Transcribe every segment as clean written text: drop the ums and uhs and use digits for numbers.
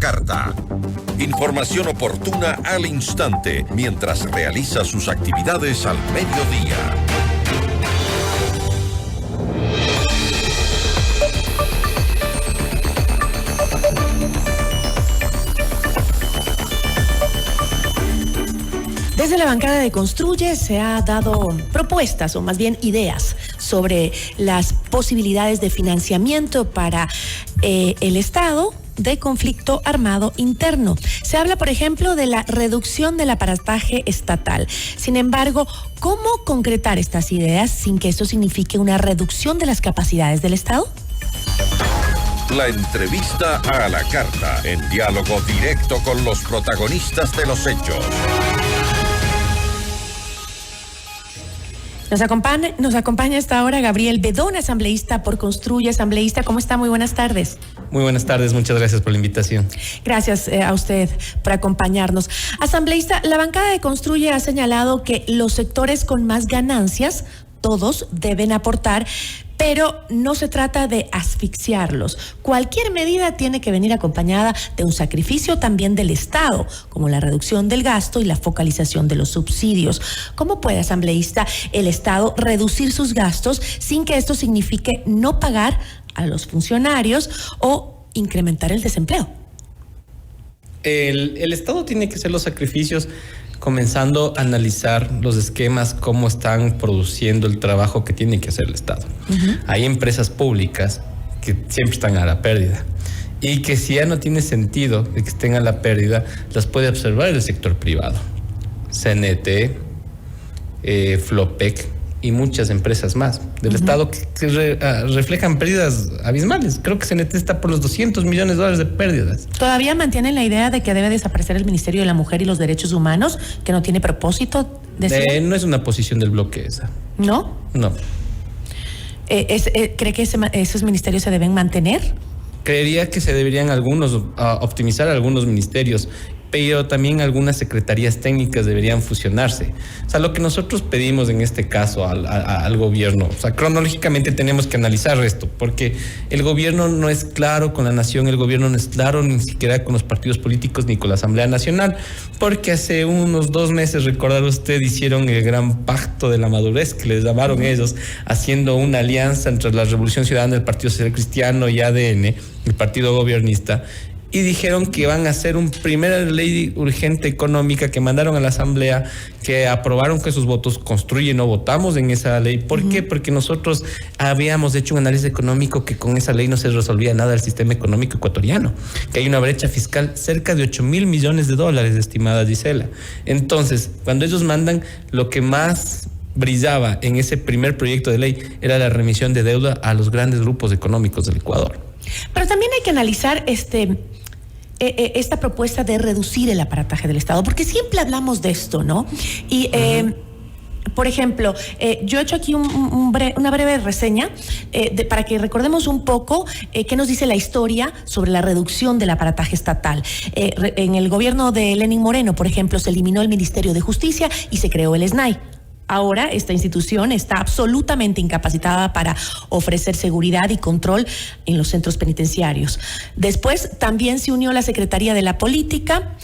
carta. Información oportuna al instante mientras realiza sus actividades al mediodía. Desde la bancada de Construye se ha dado propuestas, o más bien ideas, sobre las posibilidades de financiamiento para el Estado de conflicto armado interno. Se habla, por ejemplo, de la reducción del aparataje estatal. Sin embargo, ¿cómo concretar estas ideas sin que esto signifique una reducción de las capacidades del Estado? La entrevista a la carta, en diálogo directo con los protagonistas de los hechos. Nos acompaña a esta hora Gabriel Bedón, asambleísta por Construye. Asambleísta, ¿cómo está? Muy buenas tardes. Muy buenas tardes, muchas gracias por la invitación. Gracias a usted por acompañarnos. Asambleísta, la bancada de Construye ha señalado que los sectores con más ganancias, todos deben aportar, pero no se trata de asfixiarlos. Cualquier medida tiene que venir acompañada de un sacrificio también del Estado, como la reducción del gasto y la focalización de los subsidios. ¿Cómo puede, asambleísta, el Estado reducir sus gastos sin que esto signifique no pagar a los funcionarios o incrementar el desempleo? El Estado tiene que hacer los sacrificios comenzando a analizar los esquemas, cómo están produciendo el trabajo que tiene que hacer el Estado. Hay empresas públicas que siempre están a la pérdida y que si ya no tiene sentido de que estén a la pérdida, las puede observar el sector privado. CNT, Flopec y muchas empresas más del Estado que reflejan pérdidas abismales. Creo que CNT está por los $200 millones de pérdidas. ¿Todavía mantienen la idea de que debe desaparecer el Ministerio de la Mujer y los Derechos Humanos, que no tiene propósito? No es una posición del bloque esa. ¿No? No. ¿Cree que esos ministerios se deben mantener? Creería que se deberían optimizar algunos ministerios, pero también algunas secretarías técnicas deberían fusionarse. O sea, lo que nosotros pedimos en este caso al gobierno, o sea, cronológicamente tenemos que analizar esto, porque el gobierno no es claro con la nación, el gobierno no es claro ni siquiera con los partidos políticos ni con la Asamblea Nacional, porque hace unos 2 meses, recordará usted, hicieron el gran pacto de la madurez, que les llamaron ellos, haciendo una alianza entre la Revolución Ciudadana, el Partido Social Cristiano y ADN, el partido gobernista, y dijeron que van a hacer una primera ley urgente económica que mandaron a la Asamblea, que aprobaron que sus votos. Construye, no votamos en esa ley. ¿Por qué? Porque nosotros habíamos hecho un análisis económico que con esa ley no se resolvía nada del sistema económico ecuatoriano, que hay una brecha fiscal cerca de $8,000 millones, estimada Gisela. Entonces, cuando ellos mandan, lo que más brillaba en ese primer proyecto de ley era la remisión de deuda a los grandes grupos económicos del Ecuador. Pero también hay que analizar esta propuesta de reducir el aparataje del Estado, porque siempre hablamos de esto, ¿no? Y, por ejemplo, yo he hecho aquí una breve reseña para que recordemos un poco qué nos dice la historia sobre la reducción del aparataje estatal. En el gobierno de Lenín Moreno, por ejemplo, se eliminó el Ministerio de Justicia y se creó el SNAI. Ahora esta institución está absolutamente incapacitada para ofrecer seguridad y control en los centros penitenciarios. Después también se unió la Secretaría de la Política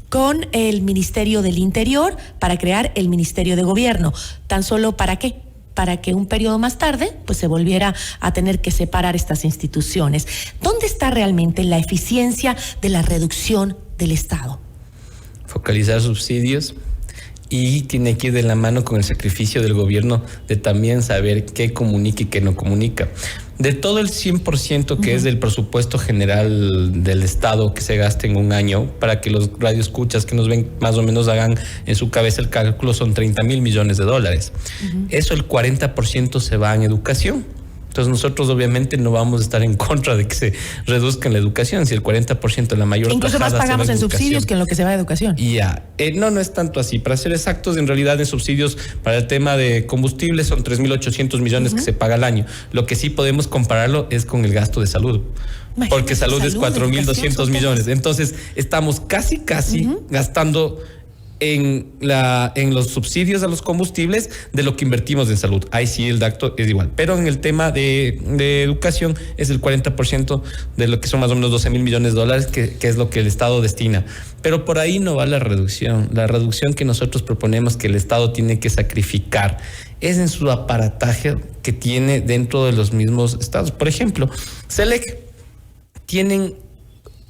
con el Ministerio del Interior para crear el Ministerio de Gobierno. ¿Tan solo para qué? Para que un periodo más tarde pues se volviera a tener que separar estas instituciones. ¿Dónde está realmente la eficiencia de la reducción del Estado? Focalizar subsidios. Y tiene que ir de la mano con el sacrificio del gobierno de también saber qué comunica y qué no comunica. De todo el 100% que es del presupuesto general del Estado que se gasta en un año, para que los radioescuchas que nos ven más o menos hagan en su cabeza el cálculo, son $30,000 millones. Eso, el 40% se va en educación. Entonces nosotros obviamente no vamos a estar en contra de que se reduzca en la educación, si el 40% la mayor incluso más pagamos en subsidios que en lo que se va a educación. No es tanto así. Para ser exactos, en realidad en subsidios para el tema de combustible son 3.800 millones que se paga al año. Lo que sí podemos compararlo es con el gasto de salud. Porque salud es 4.200 millones. Entonces estamos casi gastando en los subsidios a los combustibles de lo que invertimos en salud. Ahí sí el dato es igual. Pero en el tema de educación es el 40% de lo que son más o menos 12 mil millones de dólares, que es lo que el Estado destina. Pero por ahí no va la reducción. La reducción que nosotros proponemos que el Estado tiene que sacrificar es en su aparataje que tiene dentro de los mismos estados. Por ejemplo, SELEC tienen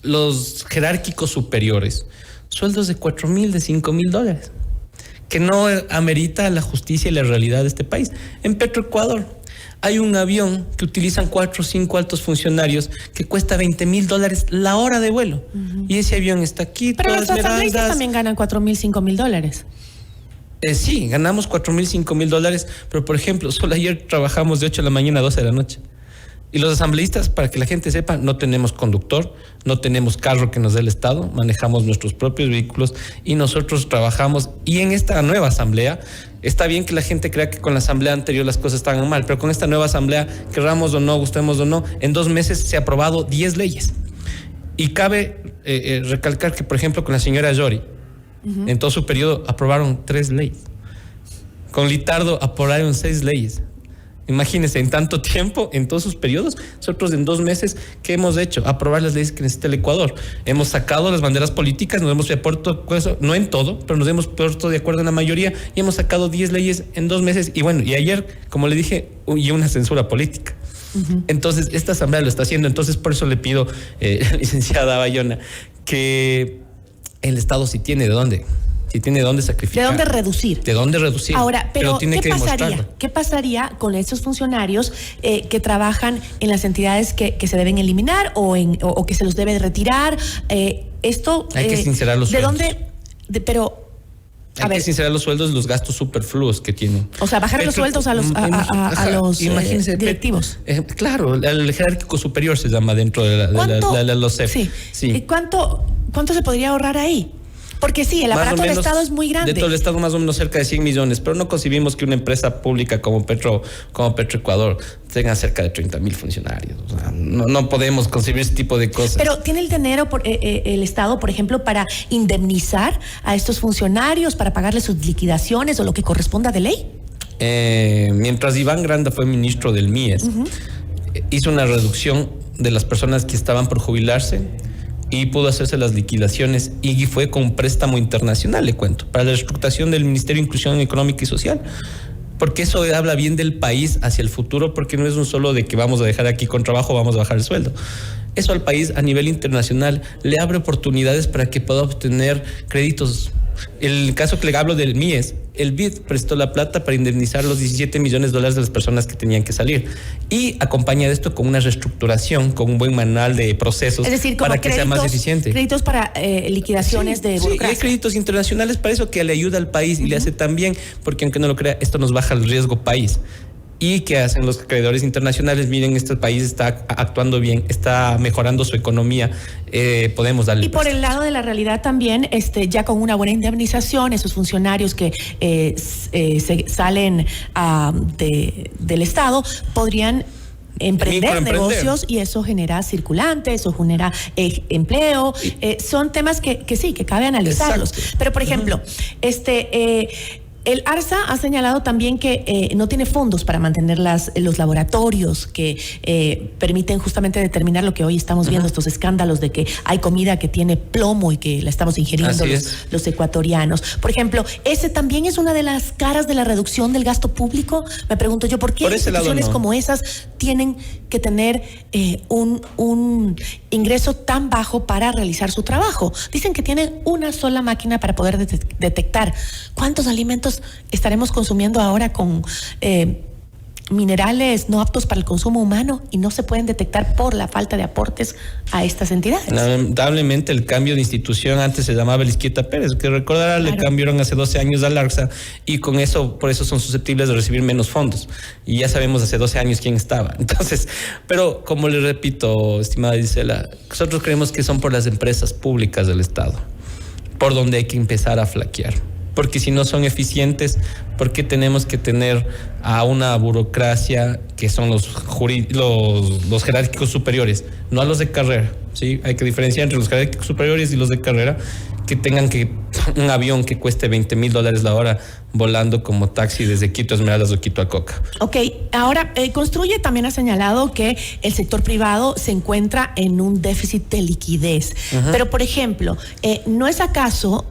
los jerárquicos superiores sueldos de 4,000, de 5,000 dólares, que no amerita la justicia y la realidad de este país. En Petroecuador hay un avión que utilizan 4 o 5 altos funcionarios que cuesta 20,000 dólares la hora de vuelo. Y ese avión está aquí. Pero los asambleístas también ganan 4,000, 5,000 dólares. Sí, ganamos 4,000, 5,000 dólares, pero por ejemplo, solo ayer trabajamos de 8 de la mañana a 12 de la noche. Y los asambleístas, para que la gente sepa, no tenemos conductor, no tenemos carro que nos dé el Estado, manejamos nuestros propios vehículos y nosotros trabajamos. Y en esta nueva asamblea, está bien que la gente crea que con la asamblea anterior las cosas estaban mal, pero con esta nueva asamblea, querramos o no, gustemos o no, en 2 meses se ha aprobado 10 leyes. Y cabe recalcar que, por ejemplo, con la señora Yori, en todo su periodo aprobaron 3 leyes. Con Litardo aprobaron 6 leyes. Imagínense, en tanto tiempo, en todos sus periodos, nosotros en 2 meses, ¿qué hemos hecho? Aprobar las leyes que necesita el Ecuador. Hemos sacado las banderas políticas, nos hemos puesto, no en todo, pero nos hemos puesto de acuerdo en la mayoría y hemos sacado 10 leyes en 2 meses. Y bueno, y ayer, como le dije, y una censura política. Entonces, esta asamblea lo está haciendo. Entonces, por eso le pido, licenciada Bayona, que el Estado sí tiene de dónde. Si tiene de dónde sacrificar. ¿De dónde reducir? De dónde reducir. Ahora, pero tiene ¿qué que pasaría? ¿Qué pasaría con estos funcionarios que trabajan en las entidades que se deben eliminar o que se los debe retirar? Esto hay que sincerar los sueldos. ¿De dónde? Pero hay que sincerar los sueldos y los gastos superfluos que tienen. O sea, bajar los sueldos a los directivos. Claro, el jerárquico superior se llama dentro de los CEF. Sí. ¿Y cuánto se podría ahorrar ahí? Porque sí, el aparato del Estado es muy grande. Dentro del Estado más o menos cerca de 100 millones, pero no concibimos que una empresa pública como Petroecuador tenga cerca de 30,000 funcionarios. O sea, no podemos concebir ese tipo de cosas. Pero ¿tiene el dinero el Estado, por ejemplo, para indemnizar a estos funcionarios, para pagarles sus liquidaciones o lo que corresponda de ley? Mientras Iván Granda fue ministro del MIES, hizo una reducción de las personas que estaban por jubilarse y pudo hacerse las liquidaciones y fue con un préstamo internacional, le cuento, para la reestructuración del Ministerio de Inclusión Económica y Social. Porque eso habla bien del país hacia el futuro, porque no es un solo de que vamos a dejar aquí con trabajo, vamos a bajar el sueldo. Eso al país a nivel internacional le abre oportunidades para que pueda obtener créditos. El caso que le hablo del MIES, el BID prestó la plata para indemnizar los 17 millones de dólares de las personas que tenían que salir y acompaña de esto con una reestructuración, con un buen manual de procesos, es decir, para que sea más eficiente. Créditos para liquidaciones de burocracia. Sí, hay créditos internacionales para eso que le ayuda al país y le hace tan bien, porque aunque no lo crea, esto nos baja el riesgo país. ¿Y qué hacen los acreedores internacionales? Miren, este país está actuando bien, está mejorando su economía, podemos darle. Y por el lado de la realidad también, ya con una buena indemnización, esos funcionarios que se salen del Estado podrían emprender negocios y eso genera circulante, eso genera empleo. Son temas que sí, que cabe analizarlos. Exacto. Pero, por ejemplo, el ARSA ha señalado también que no tiene fondos para mantener los laboratorios que permiten justamente determinar lo que hoy estamos viendo, estos escándalos de que hay comida que tiene plomo y que la estamos ingiriendo los ecuatorianos. Por ejemplo, ese también es una de las caras de la reducción del gasto público. Me pregunto yo, ¿por qué instituciones como esas tienen que tener un ingreso tan bajo para realizar su trabajo? Dicen que tienen una sola máquina para poder detectar cuántos alimentos estaremos consumiendo ahora con minerales no aptos para el consumo humano y no se pueden detectar por la falta de aportes a estas entidades. Lamentablemente el cambio de institución, antes se llamaba Elizquieta Pérez, que recordará, le cambiaron hace 12 años al ARSA y con eso, por eso son susceptibles de recibir menos fondos. Y ya sabemos hace 12 años quién estaba. Entonces, pero como le repito, estimada Gisela, nosotros creemos que son por las empresas públicas del Estado, por donde hay que empezar a flaquear. Porque si no son eficientes, ¿por qué tenemos que tener a una burocracia que son los jerárquicos superiores? No a los de carrera, ¿sí? Hay que diferenciar entre los jerárquicos superiores y los de carrera, que tengan que un avión que cueste $20,000 la hora volando como taxi desde Quito a Esmeraldas o Quito a Coca. Ok, ahora Construye también ha señalado que el sector privado se encuentra en un déficit de liquidez. Pero, por ejemplo, ¿no es acaso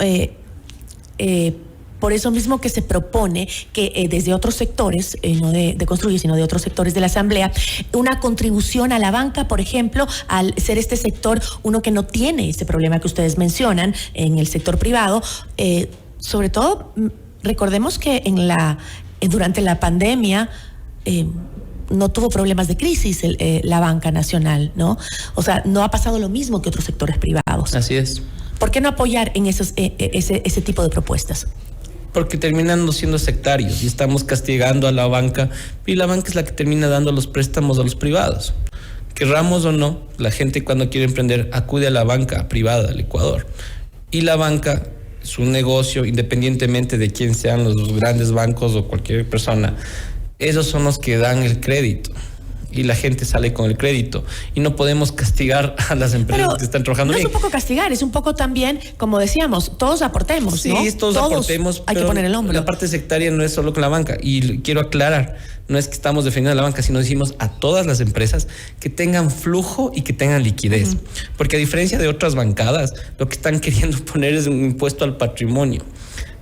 por eso mismo que se propone que desde otros sectores, no de Construye, sino de otros sectores de la Asamblea, una contribución a la banca, por ejemplo, al ser este sector uno que no tiene ese problema que ustedes mencionan en el sector privado? Sobre todo, recordemos que durante la pandemia no tuvo problemas de crisis la banca nacional, ¿no? O sea, no ha pasado lo mismo que otros sectores privados. Así es. ¿Por qué no apoyar en ese tipo de propuestas? Porque terminan siendo sectarios y estamos castigando a la banca, y la banca es la que termina dando los préstamos a los privados. Querramos o no, la gente cuando quiere emprender acude a la banca privada del Ecuador. Y la banca, su negocio, independientemente de quién sean los grandes bancos o cualquier persona, esos son los que dan el crédito. Y la gente sale con el crédito. Y no podemos castigar a las empresas que están trabajando bien. No es un poco castigar, es un poco también, como decíamos, todos aportemos, ¿no? Sí, todos aportemos, hay que poner el hombro. La parte sectaria no es solo con la banca. Y quiero aclarar, no es que estamos defendiendo a la banca, sino decimos a todas las empresas que tengan flujo y que tengan liquidez. Porque a diferencia de otras bancadas, lo que están queriendo poner es un impuesto al patrimonio.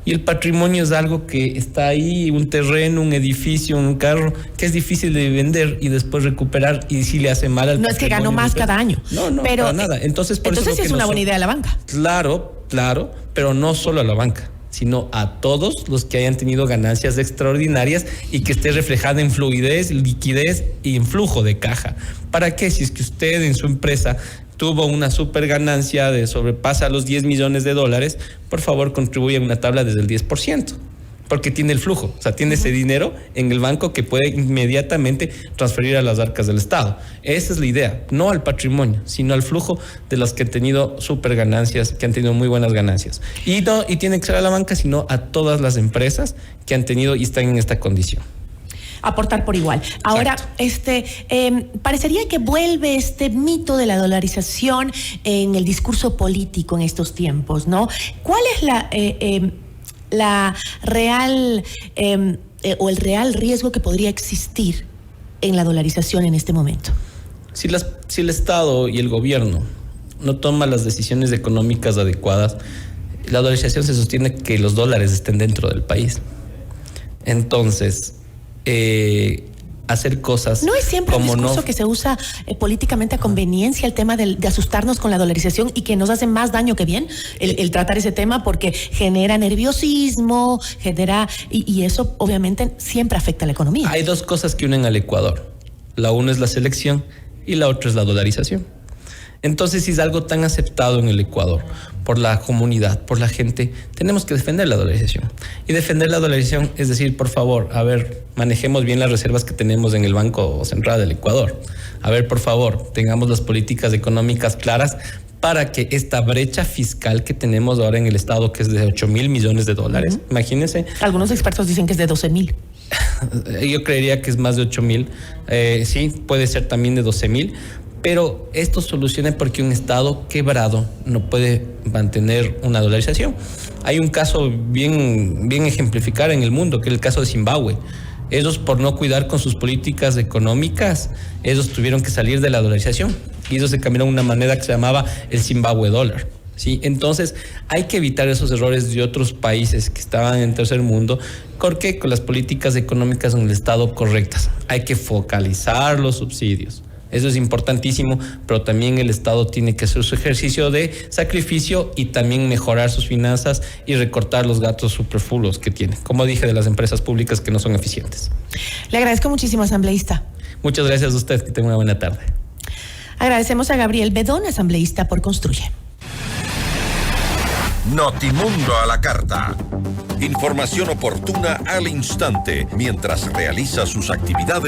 Y el patrimonio es algo que está ahí, un terreno, un edificio, un carro, que es difícil de vender y después recuperar, y si le hace mal al patrimonio. No es que gano más cada año. No, pero, para nada. Entonces sí es una buena idea la banca. Claro, pero no solo a la banca, sino a todos los que hayan tenido ganancias extraordinarias y que esté reflejada en fluidez, liquidez y en flujo de caja. ¿Para qué? Si es que usted en su empresa tuvo una super ganancia de sobrepasa los $10 millones, por favor contribuya en una tabla desde el 10%, porque tiene el flujo, o sea, tiene ese dinero en el banco que puede inmediatamente transferir a las arcas del Estado. Esa es la idea, no al patrimonio, sino al flujo de los que han tenido super ganancias, que han tenido muy buenas ganancias. Y tiene que ser a la banca, sino a todas las empresas que han tenido y están en esta condición. Aportar por igual. Ahora, parecería que vuelve este mito de la dolarización en el discurso político en estos tiempos, ¿no? ¿Cuál es la real o el real riesgo que podría existir en la dolarización en este momento? Si el Estado y el gobierno no toman las decisiones económicas adecuadas, la dolarización se sostiene que los dólares estén dentro del país. Entonces, hacer cosas. ¿No es siempre el discurso que se usa políticamente a conveniencia, el tema de asustarnos con la dolarización y que nos hace más daño que bien el tratar ese tema, porque genera nerviosismo, y eso obviamente siempre afecta a la economía? Hay dos cosas que unen al Ecuador. La una es la selección y la otra es la dolarización. Entonces, si es algo tan aceptado en el Ecuador por la comunidad, por la gente, tenemos que defender la dolarización. Y defender la dolarización es decir, por favor, manejemos bien las reservas que tenemos en el Banco Central del Ecuador. Por favor, tengamos las políticas económicas claras para que esta brecha fiscal que tenemos ahora en el Estado, que es de $8,000 millones, imagínense. Algunos expertos dicen que es de 12,000. Yo creería que es más de 8,000. Sí, puede ser también de 12,000. Pero esto soluciona porque un Estado quebrado no puede mantener una dolarización. Hay un caso bien ejemplificar en el mundo, que es el caso de Zimbabue. Ellos, por no cuidar con sus políticas económicas, ellos tuvieron que salir de la dolarización. Y ellos se cambiaron una moneda que se llamaba el Zimbabue dólar. ¿Sí? Entonces, hay que evitar esos errores de otros países que estaban en tercer mundo, porque con las políticas económicas en el Estado correctas. Hay que focalizar los subsidios. Eso es importantísimo, pero también el Estado tiene que hacer su ejercicio de sacrificio y también mejorar sus finanzas y recortar los gastos superfluos que tiene, como dije, de las empresas públicas que no son eficientes. Le agradezco muchísimo, asambleísta. Muchas gracias a usted, que tenga una buena tarde. Agradecemos a Gabriel Bedón, asambleísta por Construye. Notimundo a la carta. Información oportuna al instante mientras realiza sus actividades